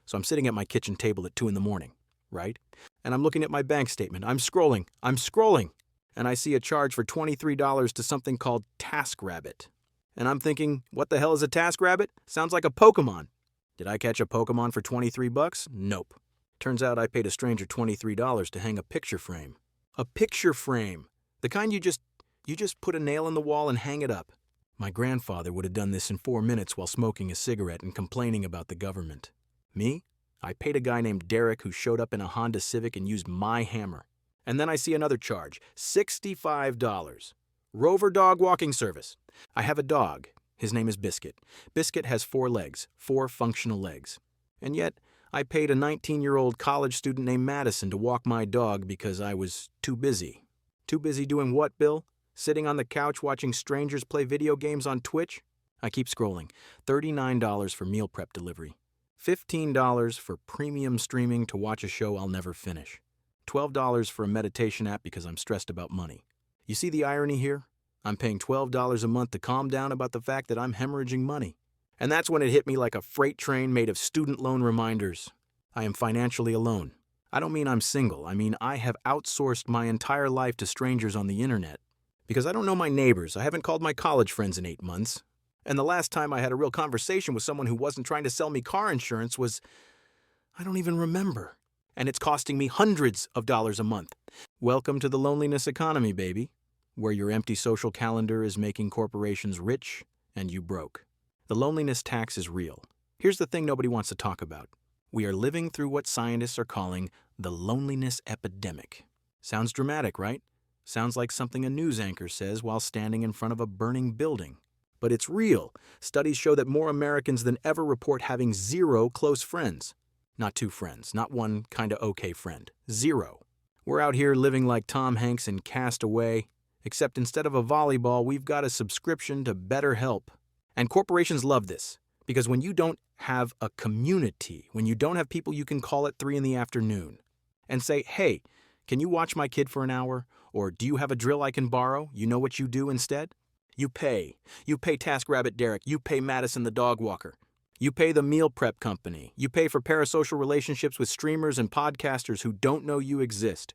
So I'm sitting at my kitchen table at 2 in the morning, right? And I'm looking at my bank statement. I'm scrolling. And I see a charge for $23 to something called TaskRabbit. And I'm thinking, what the hell is a TaskRabbit? Sounds like a Pokemon. Did I catch a Pokemon for $23? Nope. Turns out I paid a stranger $23 to hang a picture frame. A picture frame. The kind you just put a nail in the wall and hang it up. My grandfather would have done this in 4 minutes while smoking a cigarette and complaining about the government. Me? I paid a guy named Derek who showed up in a Honda Civic and used my hammer. And then I see another charge, $65. Rover dog walking service. I have a dog. His name is Biscuit. Biscuit has 4 legs, 4 functional legs. And yet, I paid a 19-year-old college student named Madison to walk my dog because I was too busy. Too busy doing what, Bill? Sitting on the couch watching strangers play video games on Twitch? I keep scrolling. $39 for meal prep delivery. $15 for premium streaming to watch a show I'll never finish. $12 for a meditation app because I'm stressed about money. You see the irony here? I'm paying $12 a month to calm down about the fact that I'm hemorrhaging money. And that's when it hit me like a freight train made of student loan reminders. I am financially alone. I don't mean I'm single. I mean I have outsourced my entire life to strangers on the internet. Because I don't know my neighbors. I haven't called my college friends in 8 months. And the last time I had a real conversation with someone who wasn't trying to sell me car insurance was, I don't even remember. And it's costing me hundreds of dollars a month. Welcome to the loneliness economy, baby, where your empty social calendar is making corporations rich and you broke. The loneliness tax is real. Here's the thing nobody wants to talk about. We are living through what scientists are calling the loneliness epidemic. Sounds dramatic, right? Sounds like something a news anchor says while standing in front of a burning building. But it's real. Studies show that more Americans than ever report having 0 close friends. Not 2 friends, not one kinda okay friend. 0. We're out here living like Tom Hanks in Cast Away, except instead of a volleyball, we've got a subscription to BetterHelp. And corporations love this, because when you don't have a community, when you don't have people you can call at 3 in the afternoon and say, hey, can you watch my kid for an hour? Or do you have a drill I can borrow? You know what you do instead? You pay. You pay TaskRabbit Derek. You pay Madison the dog walker. You pay the meal prep company. You pay for parasocial relationships with streamers and podcasters who don't know you exist.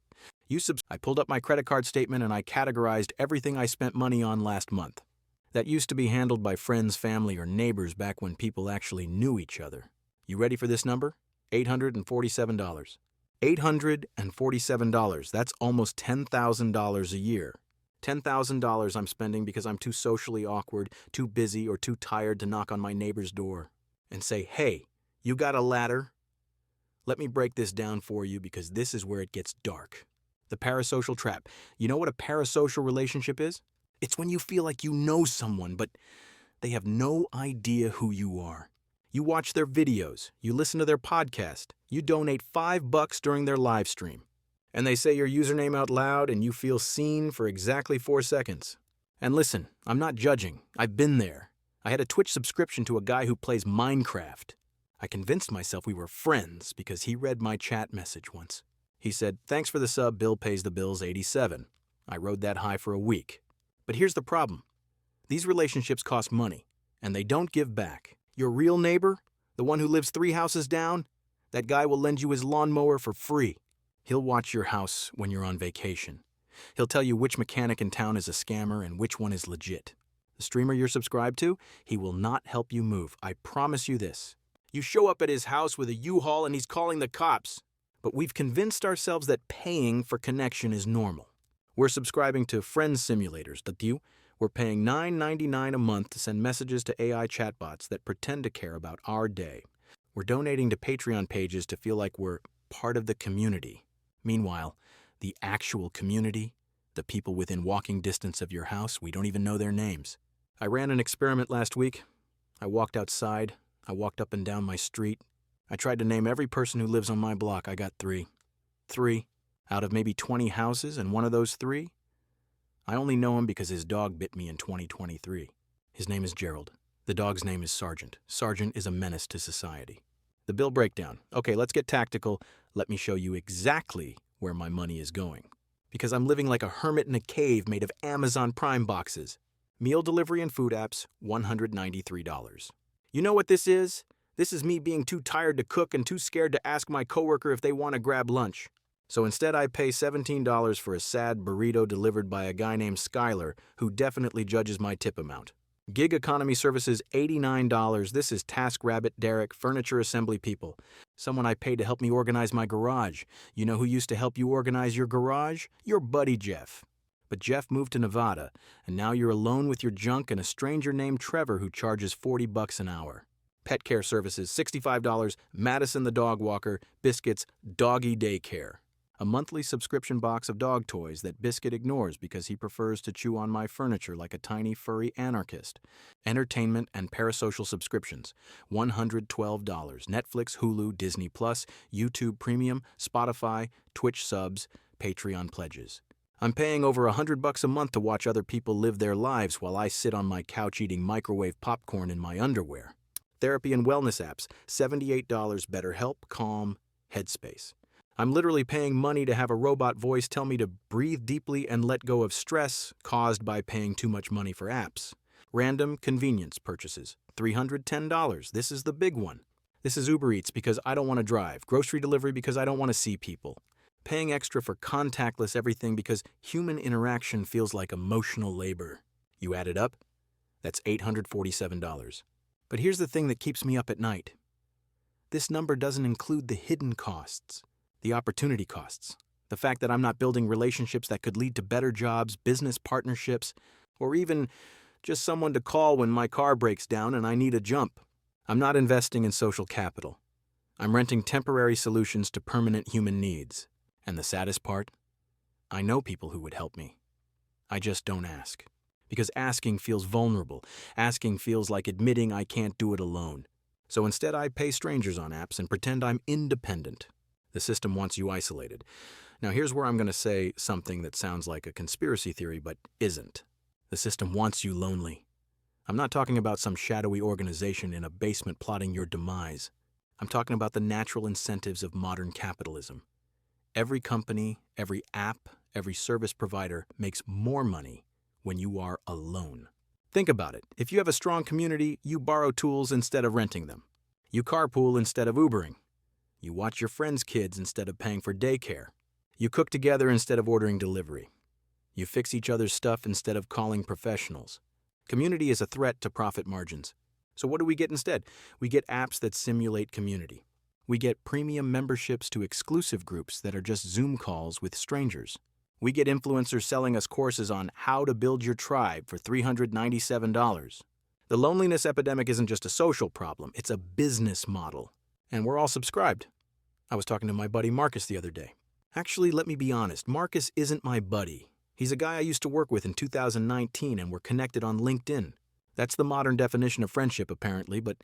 I pulled up my credit card statement and I categorized everything I spent money on last month. That used to be handled by friends, family, or neighbors back when people actually knew each other. You ready for this number? $847. $847. That's almost $10,000 a year. $10,000 I'm spending because I'm too socially awkward, too busy, or too tired to knock on my neighbor's door and say, hey, you got a ladder? Let me break this down for you because this is where it gets dark. The parasocial trap. You know what a parasocial relationship is? It's when you feel like you know someone, but they have no idea who you are. You watch their videos, you listen to their podcast, you donate $5 during their live stream, and they say your username out loud and you feel seen for exactly 4 seconds. And listen, I'm not judging. I've been there. I had a Twitch subscription to a guy who plays Minecraft. I convinced myself we were friends because he read my chat message once. He said, thanks for the sub, Bill pays the bills 87. I rode that high for a week. But here's the problem. These relationships cost money, and they don't give back. Your real neighbor, the one who lives 3 houses down, that guy will lend you his lawnmower for free. He'll watch your house when you're on vacation. He'll tell you which mechanic in town is a scammer and which one is legit. The streamer you're subscribed to, he will not help you move. I promise you this. You show up at his house with a U-Haul and he's calling the cops. But we've convinced ourselves that paying for connection is normal. We're subscribing to friend simulators, that you. We're paying $9.99 a month to send messages to AI chatbots that pretend to care about our day. We're donating to Patreon pages to feel like we're part of the community. Meanwhile, the actual community, the people within walking distance of your house, we don't even know their names. I ran an experiment last week. I walked outside. I walked up and down my street. I tried to name every person who lives on my block. I got 3. 3 out of maybe 20 houses, and one of those 3, I only know him because his dog bit me in 2023. His name is Gerald. The dog's name is Sergeant. Sergeant is a menace to society. The bill breakdown. Okay, let's get tactical. Let me show you exactly where my money is going. Because I'm living like a hermit in a cave made of Amazon Prime boxes. Meal delivery and food apps, $193. You know what this is? This is me being too tired to cook and too scared to ask my coworker if they want to grab lunch. So instead I pay $17 for a sad burrito delivered by a guy named Skylar who definitely judges my tip amount. Gig economy services $89. This is TaskRabbit Derek, furniture assembly people. Someone I pay to help me organize my garage. You know who used to help you organize your garage? Your buddy Jeff. But Jeff moved to Nevada, and now you're alone with your junk and a stranger named Trevor who charges $40 an hour. Pet care services $65, Madison the dog walker, Biscuits, doggy daycare. A monthly subscription box of dog toys that Biscuit ignores because he prefers to chew on my furniture like a tiny furry anarchist. Entertainment and parasocial subscriptions $112. Netflix, Hulu, Disney+, YouTube Premium, Spotify, Twitch subs, Patreon pledges. I'm paying over $100 a month to watch other people live their lives while I sit on my couch eating microwave popcorn in my underwear. Therapy and wellness apps $78. BetterHelp, Calm, Headspace. I'm literally paying money to have a robot voice tell me to breathe deeply and let go of stress caused by paying too much money for apps. Random convenience purchases $310. This is the big one. This is Uber Eats because I don't want to drive, grocery delivery because I don't want to see people. Paying extra for contactless everything because human interaction feels like emotional labor. You add it up, that's $847. But here's the thing that keeps me up at night. This number doesn't include the hidden costs. The opportunity costs, the fact that I'm not building relationships that could lead to better jobs, business partnerships, or even just someone to call when my car breaks down and I need a jump. I'm not investing in social capital. I'm renting temporary solutions to permanent human needs. And the saddest part? I know people who would help me. I just don't ask. Because asking feels vulnerable. Asking feels like admitting I can't do it alone. So instead I pay strangers on apps and pretend I'm independent. The system wants you isolated. Now here's where I'm going to say something that sounds like a conspiracy theory, but isn't. The system wants you lonely. I'm not talking about some shadowy organization in a basement plotting your demise. I'm talking about the natural incentives of modern capitalism. Every company, every app, every service provider makes more money when you are alone. Think about it. If you have a strong community, you borrow tools instead of renting them. You carpool instead of Ubering. You watch your friends' kids instead of paying for daycare. You cook together instead of ordering delivery. You fix each other's stuff instead of calling professionals. Community is a threat to profit margins. So what do we get instead? We get apps that simulate community. We get premium memberships to exclusive groups that are just Zoom calls with strangers. We get influencers selling us courses on how to build your tribe for $397. The loneliness epidemic isn't just a social problem, it's a business model. And we're all subscribed. I was talking to my buddy Marcus the other day. Actually, let me be honest, Marcus isn't my buddy. He's a guy I used to work with in 2019 and we're connected on LinkedIn. That's the modern definition of friendship, apparently, but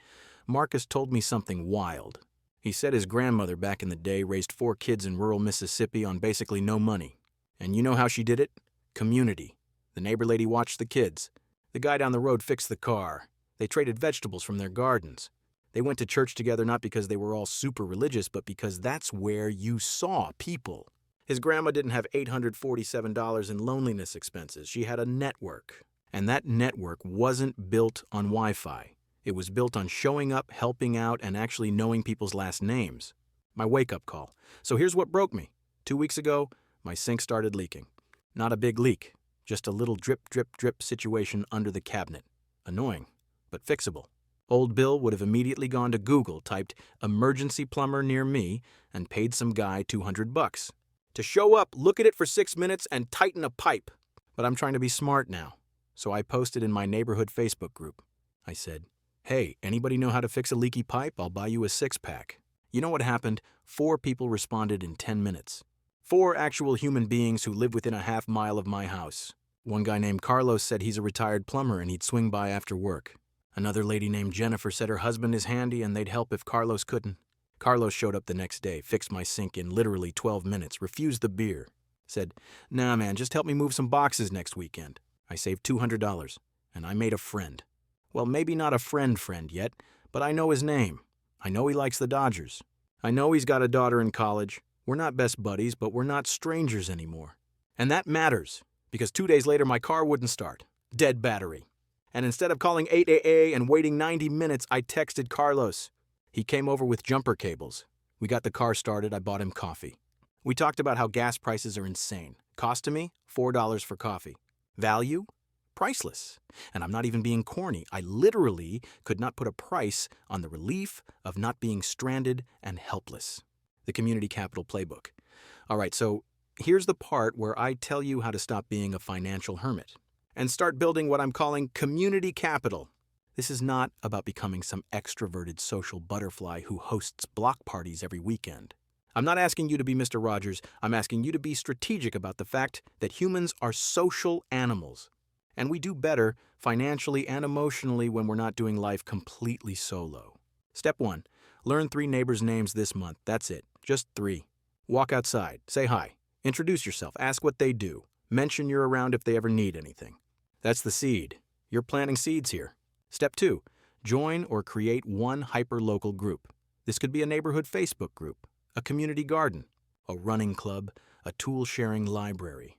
Marcus told me something wild. He said his grandmother back in the day raised 4 kids in rural Mississippi on basically no money. And you know how she did it? Community. The neighbor lady watched the kids. The guy down the road fixed the car. They traded vegetables from their gardens. They went to church together not because they were all super religious, but because that's where you saw people. His grandma didn't have $847 in loneliness expenses. She had a network. And that network wasn't built on Wi-Fi. It was built on showing up, helping out, and actually knowing people's last names. My wake-up call. So here's what broke me. 2 weeks ago, my sink started leaking. Not a big leak, just a little drip, drip, drip situation under the cabinet. Annoying, but fixable. Old Bill would have immediately gone to Google, typed emergency plumber near me, and paid some guy $200 to show up, look at it for 6 minutes, and tighten a pipe. But I'm trying to be smart now, so I posted in my neighborhood Facebook group. I said, hey, anybody know how to fix a leaky pipe? I'll buy you a 6-pack. You know what happened? 4 people responded in 10 minutes. 4 actual human beings who live within a half mile of my house. One guy named Carlos said he's a retired plumber and he'd swing by after work. Another lady named Jennifer said her husband is handy and they'd help if Carlos couldn't. Carlos showed up the next day, fixed my sink in literally 12 minutes, refused the beer. Said, nah man, just help me move some boxes next weekend. I saved $200, and I made a friend. Well, maybe not a friend yet, but I know his name. I know he likes the Dodgers. I know he's got a daughter in college. We're not best buddies, but we're not strangers anymore. And that matters, because 2 days later my car wouldn't start. Dead battery. And instead of calling 8AA and waiting 90 minutes, I texted Carlos. He came over with jumper cables. We got the car started, I bought him coffee. We talked about how gas prices are insane. Cost to me, $4 for coffee. Value? Priceless. And I'm not even being corny. I literally could not put a price on the relief of not being stranded and helpless. The Community Capital Playbook. All right, so here's the part where I tell you how to stop being a financial hermit and start building what I'm calling community capital. This is not about becoming some extroverted social butterfly who hosts block parties every weekend. I'm not asking you to be Mr. Rogers. I'm asking you to be strategic about the fact that humans are social animals. And we do better financially and emotionally when we're not doing life completely solo. Step 1. Learn 3 neighbors' names this month. That's it. Just 3. Walk outside. Say hi. Introduce yourself. Ask what they do. Mention you're around if they ever need anything. That's the seed. You're planting seeds here. Step 2. Join or create one hyper-local group. This could be a neighborhood Facebook group, a community garden, a running club, a tool-sharing library.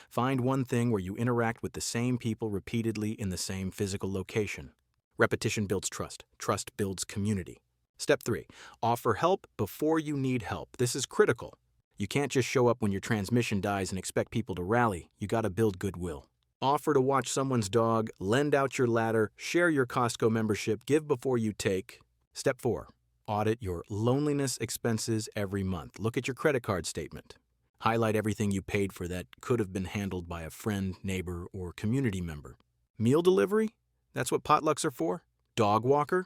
Find one thing where you interact with the same people repeatedly in the same physical location. Repetition builds trust. Trust builds community. Step 3. Offer help before you need help. This is critical. You can't just show up when your transmission dies and expect people to rally. You gotta build goodwill. Offer to watch someone's dog, lend out your ladder, share your Costco membership, give before you take. Step 4. Audit your loneliness expenses every month. Look at your credit card statement. Highlight everything you paid for that could have been handled by a friend, neighbor, or community member. Meal delivery? That's what potlucks are for. Dog walker?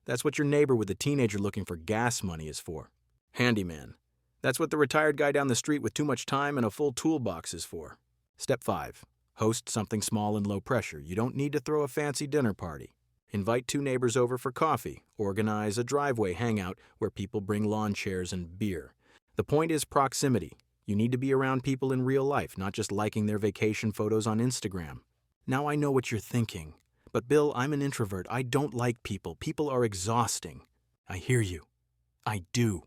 That's what your neighbor with a teenager looking for gas money is for. Handyman? That's what the retired guy down the street with too much time and a full toolbox is for. Step 5. Host something small and low pressure. You don't need to throw a fancy dinner party. Invite 2 neighbors over for coffee. Organize a driveway hangout where people bring lawn chairs and beer. The point is proximity. You need to be around people in real life, not just liking their vacation photos on Instagram. Now I know what you're thinking. But Bill, I'm an introvert. I don't like people. People are exhausting. I hear you. I do.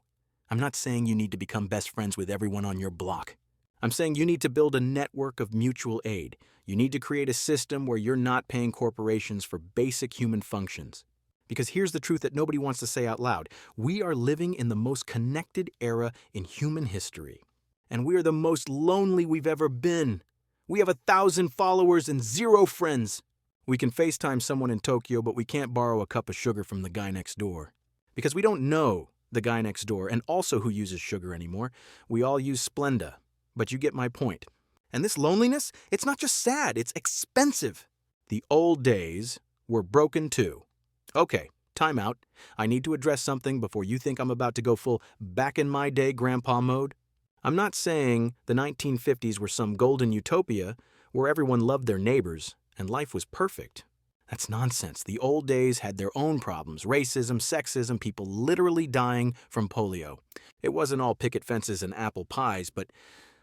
I'm not saying you need to become best friends with everyone on your block. I'm saying you need to build a network of mutual aid. You need to create a system where you're not paying corporations for basic human functions. Because here's the truth that nobody wants to say out loud. We are living in the most connected era in human history. And we are the most lonely we've ever been. We have 1,000 followers and 0 friends. We can FaceTime someone in Tokyo, but we can't borrow a cup of sugar from the guy next door. Because we don't know the guy next door and also who uses sugar anymore. We all use Splenda. But you get my point. And this loneliness, it's not just sad, it's expensive. The old days were broken too. Okay, time out. I need to address something before you think I'm about to go full back in my day grandpa mode. I'm not saying the 1950s were some golden utopia where everyone loved their neighbors and life was perfect. That's nonsense. The old days had their own problems. Racism, sexism, people literally dying from polio. It wasn't all picket fences and apple pies, but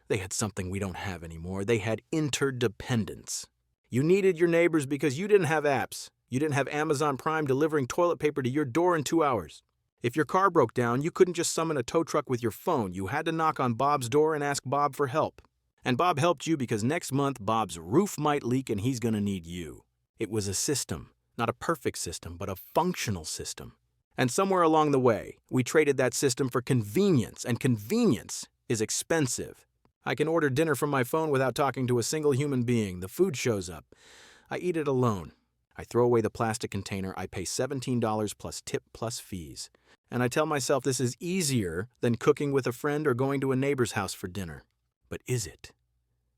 they had something we don't have anymore. They had interdependence. You needed your neighbors because you didn't have apps. You didn't have Amazon Prime delivering toilet paper to your door in 2 hours. If your car broke down, you couldn't just summon a tow truck with your phone. You had to knock on Bob's door and ask Bob for help. And Bob helped you because next month Bob's roof might leak and he's going to need you. It was a system, not a perfect system, but a functional system. And somewhere along the way, we traded that system for convenience, and convenience is expensive. I can order dinner from my phone without talking to a single human being. The food shows up. I eat it alone. I throw away the plastic container. I pay $17 plus tip plus fees. And I tell myself this is easier than cooking with a friend or going to a neighbor's house for dinner. But is it?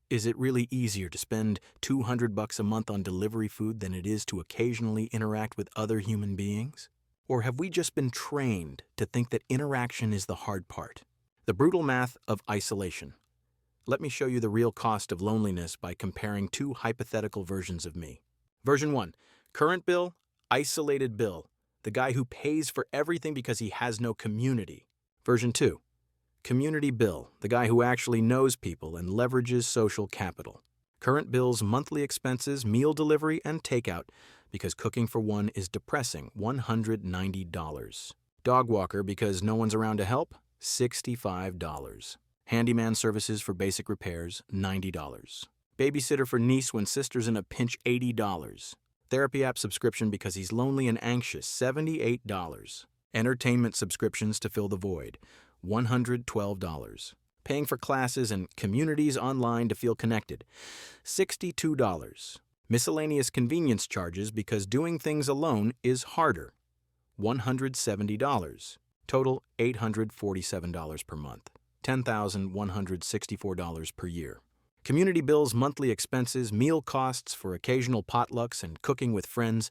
Is it really easier to spend $200 a month on delivery food than it is to occasionally interact with other human beings? Or have we just been trained to think that interaction is the hard part? The brutal math of isolation. Let me show you the real cost of loneliness by comparing 2 hypothetical versions of me. Version 1, current Bill, isolated Bill, the guy who pays for everything because he has no community. Version 2, community Bill, the guy who actually knows people and leverages social capital. Current Bill's monthly expenses, meal delivery, and takeout, because cooking for one is depressing, $190. Dog walker because no one's around to help, $65. Handyman services for basic repairs, $90. Babysitter for niece when sister's in a pinch, $80. Therapy app subscription because he's lonely and anxious, $78. Entertainment subscriptions to fill the void, $112. Paying for classes and communities online to feel connected, $62. Miscellaneous convenience charges because doing things alone is harder, $170. Total $847 per month, $10,164 per year. Community bills, monthly expenses, meal costs for occasional potlucks and cooking with friends,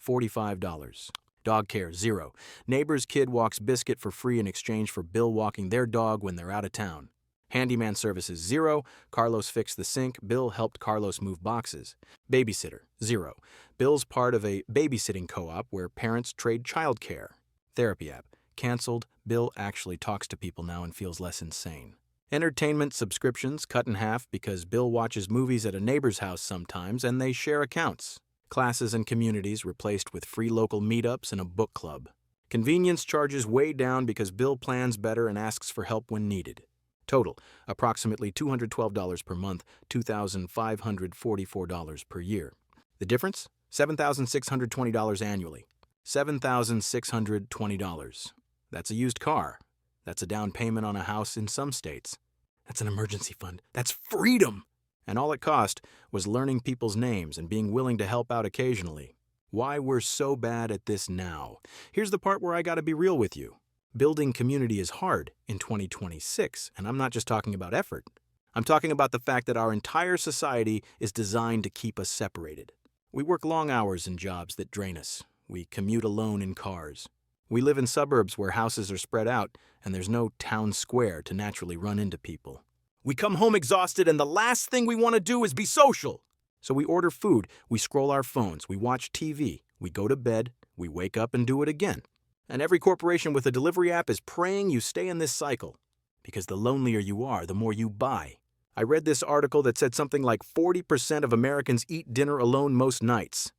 $45. Dog care, $0. Neighbor's kid walks biscuit for free in exchange for Bill walking their dog when they're out of town. Handyman services, $0. Carlos fixed the sink. Bill helped Carlos move boxes. Babysitter, $0. Bill's part of a babysitting co-op where parents trade childcare. Therapy app, canceled. Bill actually talks to people now and feels less insane. Entertainment subscriptions cut in half because Bill watches movies at a neighbor's house sometimes and they share accounts. Classes and communities replaced with free local meetups and a book club. Convenience charges way down because Bill plans better and asks for help when needed. Total, approximately $212 per month, $2,544 per year. The difference? $7,620 annually. $7,620. That's a used car. That's a down payment on a house in some states. That's an emergency fund. That's freedom! And all it cost was learning people's names and being willing to help out occasionally. Why we're so bad at this now. Here's the part where I gotta be real with you. Building community is hard in 2026, and I'm not just talking about effort. I'm talking about the fact that our entire society is designed to keep us separated. We work long hours in jobs that drain us. We commute alone in cars. We live in suburbs where houses are spread out and there's no town square to naturally run into people. We come home exhausted and the last thing we want to do is be social. So we order food, we scroll our phones, we watch TV, we go to bed, we wake up and do it again. And every corporation with a delivery app is praying you stay in this cycle. Because the lonelier you are, the more you buy. I read this article that said something like 40% of Americans eat dinner alone most nights.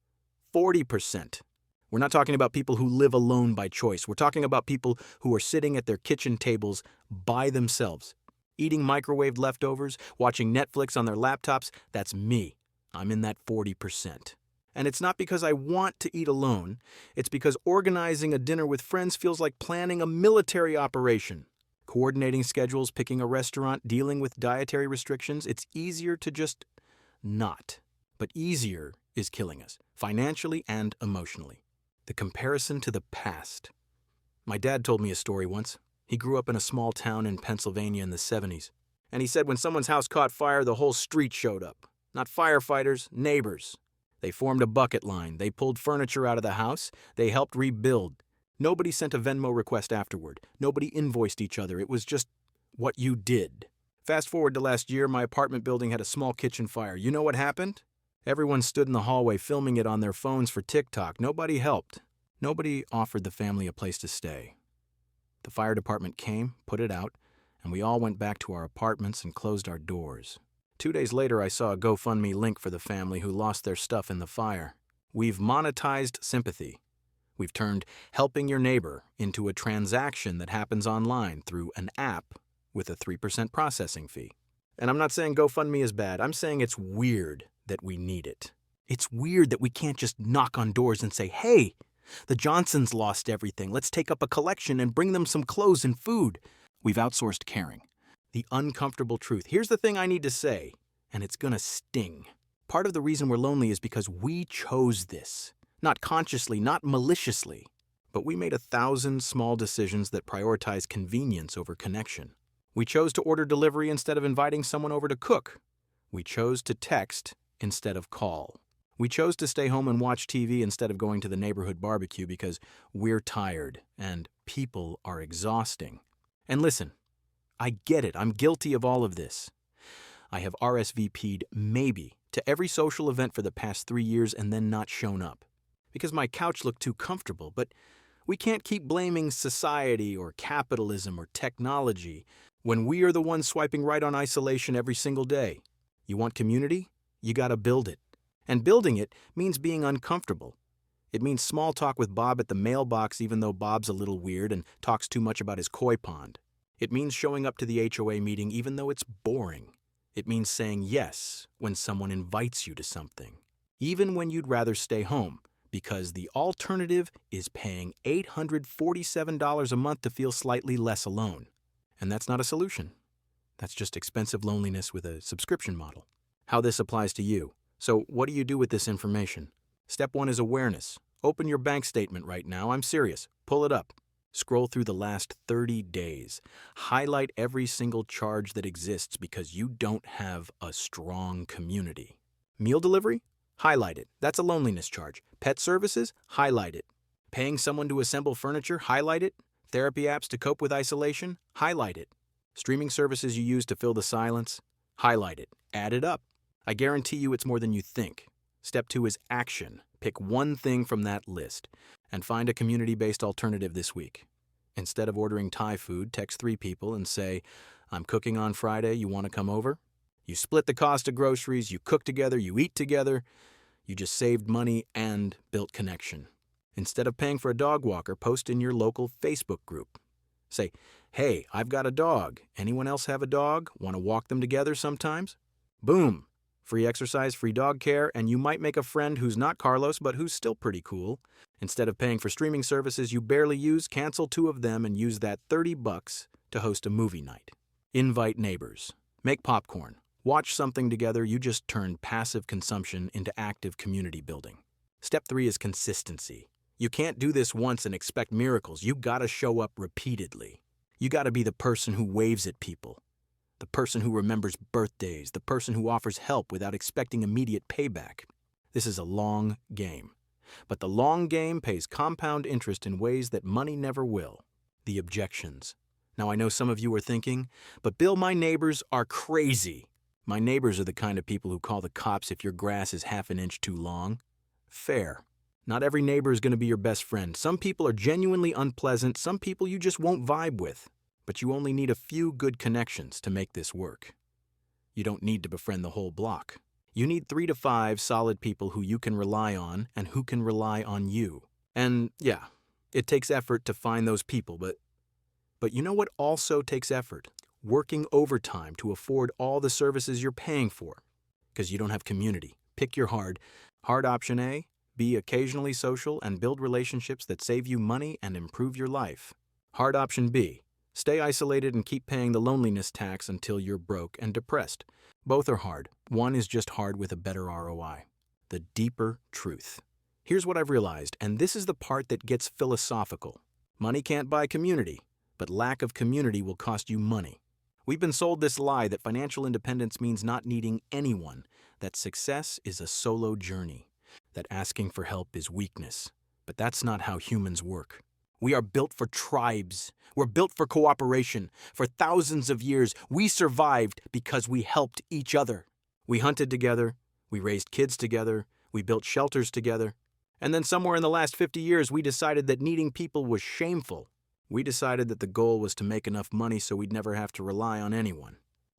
40%. We're not talking about people who live alone by choice. We're talking about people who are sitting at their kitchen tables by themselves, eating microwaved leftovers, watching Netflix on their laptops. That's me. I'm in that 40%. And it's not because I want to eat alone. It's because organizing a dinner with friends feels like planning a military operation. Coordinating schedules, picking a restaurant, dealing with dietary restrictions, it's easier to just not. But easier is killing us, financially and emotionally. The comparison to the past. My dad told me a story once. He grew up in a small town in Pennsylvania in the 70s. And he said when someone's house caught fire, the whole street showed up. Not firefighters, neighbors. They formed a bucket line. They pulled furniture out of the house. They helped rebuild. Nobody sent a Venmo request afterward. Nobody invoiced each other. It was just what you did. Fast forward to last year, my apartment building had a small kitchen fire. You know what happened? Everyone stood in the hallway filming it on their phones for TikTok. Nobody helped. Nobody offered the family a place to stay. The fire department came, put it out, and we all went back to our apartments and closed our doors. 2 days later, I saw a GoFundMe link for the family who lost their stuff in the fire. We've monetized sympathy. We've turned helping your neighbor into a transaction that happens online through an app with a 3% processing fee. And I'm not saying GoFundMe is bad. I'm saying it's weird that we need it. It's weird that we can't just knock on doors and say, hey, the Johnsons lost everything. Let's take up a collection and bring them some clothes and food. We've outsourced caring. The uncomfortable truth. Here's the thing I need to say, and it's gonna sting. Part of the reason we're lonely is because we chose this. Not consciously, not maliciously. But we made 1,000 small decisions that prioritize convenience over connection. We chose to order delivery instead of inviting someone over to cook. We chose to text instead of call. We chose to stay home and watch TV instead of going to the neighborhood barbecue because we're tired and people are exhausting. And listen, I get it. I'm guilty of all of this. I have RSVP'd maybe to every social event for the past 3 years and then not shown up because my couch looked too comfortable. But we can't keep blaming society or capitalism or technology when we are the ones swiping right on isolation every single day. You want community? You gotta build it. And building it means being uncomfortable. It means small talk with Bob at the mailbox even though Bob's a little weird and talks too much about his koi pond. It means showing up to the HOA meeting even though it's boring. It means saying yes when someone invites you to something, even when you'd rather stay home, Because the alternative is paying $847 a month to feel slightly less alone. And that's not a solution. That's just expensive loneliness with a subscription model. How this applies to you. So what do you do with this information? Step 1 is awareness. Open your bank statement right now. I'm serious. Pull it up. Scroll through the last 30 days. Highlight every single charge that exists because you don't have a strong community. Meal delivery? Highlight it. That's a loneliness charge. Pet services? Highlight it. Paying someone to assemble furniture? Highlight it. Therapy apps to cope with isolation? Highlight it. Streaming services you use to fill the silence? Highlight it. Add it up. I guarantee you it's more than you think. Step 2 is action. Pick one thing from that list and find a community-based alternative this week. Instead of ordering Thai food, text 3 people and say, "I'm cooking on Friday, you want to come over?" You split the cost of groceries, you cook together, you eat together. You just saved money and built connection. Instead of paying for a dog walker, post in your local Facebook group. Say, "Hey, I've got a dog. Anyone else have a dog? Want to walk them together sometimes?" Boom! Free exercise, free dog care, and you might make a friend who's not Carlos, but who's still pretty cool. Instead of paying for streaming services you barely use, cancel 2 of them and use that $30 to host a movie night. Invite neighbors. Make popcorn. Watch something together. You just turned passive consumption into active community building. Step 3 is consistency. You can't do this once and expect miracles. You gotta show up repeatedly. You gotta be the person who waves at people. The person who remembers birthdays, the person who offers help without expecting immediate payback. This is a long game. But the long game pays compound interest in ways that money never will. The objections. Now I know some of you are thinking, "But Bill, my neighbors are crazy." My neighbors are the kind of people who call the cops if your grass is half an inch too long. Fair. Not every neighbor is going to be your best friend. Some people are genuinely unpleasant, some people you just won't vibe with. But you only need a few good connections to make this work. You don't need to befriend the whole block. You need 3 to 5 solid people who you can rely on and who can rely on you. And yeah, it takes effort to find those people, but you know what also takes effort? Working overtime to afford all the services you're paying for. Because you don't have community. Pick your hard. Hard option A, be occasionally social and build relationships that save you money and improve your life. Hard option B, stay isolated and keep paying the loneliness tax until you're broke and depressed. Both are hard. One is just hard with a better ROI. The deeper truth. Here's what I've realized, and this is the part that gets philosophical. Money can't buy community, but lack of community will cost you money. We've been sold this lie that financial independence means not needing anyone, that success is a solo journey, that asking for help is weakness. But that's not how humans work. We are built for tribes. We're built for cooperation. For thousands of years, we survived because we helped each other. We hunted together, we raised kids together, we built shelters together. And then somewhere in the last 50 years, we decided that needing people was shameful. We decided that the goal was to make enough money so we'd never have to rely on anyone.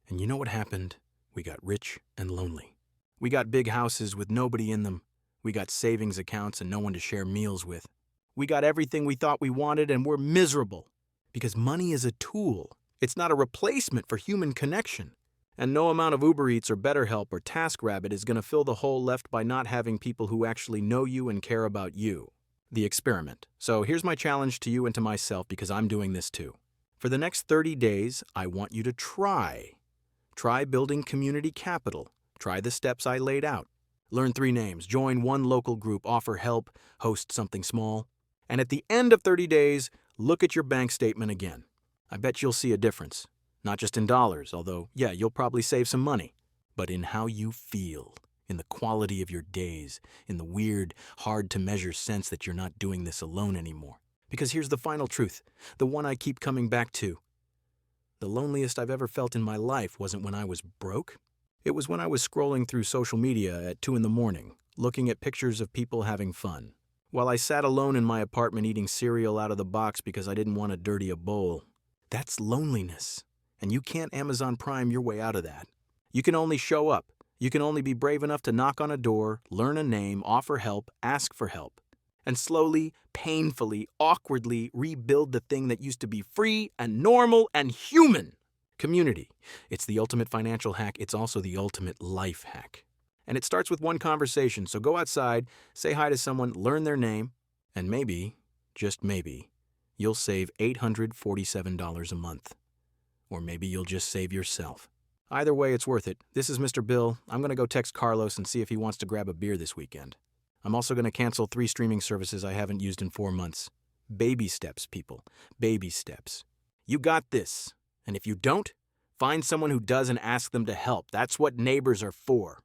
And you know what happened? We got rich and lonely. We got big houses with nobody in them. We got savings accounts and no one to share meals with. We got everything we thought we wanted and we're miserable. Because money is a tool. It's not a replacement for human connection. And no amount of Uber Eats or BetterHelp or TaskRabbit is going to fill the hole left by not having people who actually know you and care about you. The experiment. So here's my challenge to you and to myself because I'm doing this too. For the next 30 days, I want you to try. Try building community capital. Try the steps I laid out. Learn 3 names, join 1 local group, offer help, host something small. And at the end of 30 days, look at your bank statement again. I bet you'll see a difference. Not just in dollars, although, yeah, you'll probably save some money, but in how you feel, in the quality of your days, in the weird, hard-to-measure sense that you're not doing this alone anymore. Because here's the final truth, the one I keep coming back to. The loneliest I've ever felt in my life wasn't when I was broke. It was when I was scrolling through social media at 2 in the morning, looking at pictures of people having fun, while I sat alone in my apartment eating cereal out of the box because I didn't want to dirty a bowl. That's loneliness, and you can't Amazon Prime your way out of that. You can only show up. You can only be brave enough to knock on a door, learn a name, offer help, ask for help, and slowly, painfully, awkwardly rebuild the thing that used to be free and normal and human. Community. It's the ultimate financial hack. It's also the ultimate life hack. And it starts with one conversation, so go outside, say hi to someone, learn their name, and maybe, just maybe, you'll save $847 a month. Or maybe you'll just save yourself. Either way, it's worth it. This is Mr. Bill. I'm going to go text Carlos and see if he wants to grab a beer this weekend. I'm also going to cancel 3 streaming services I haven't used in 4 months. Baby steps, people. Baby steps. You got this. And if you don't, find someone who does and ask them to help. That's what neighbors are for.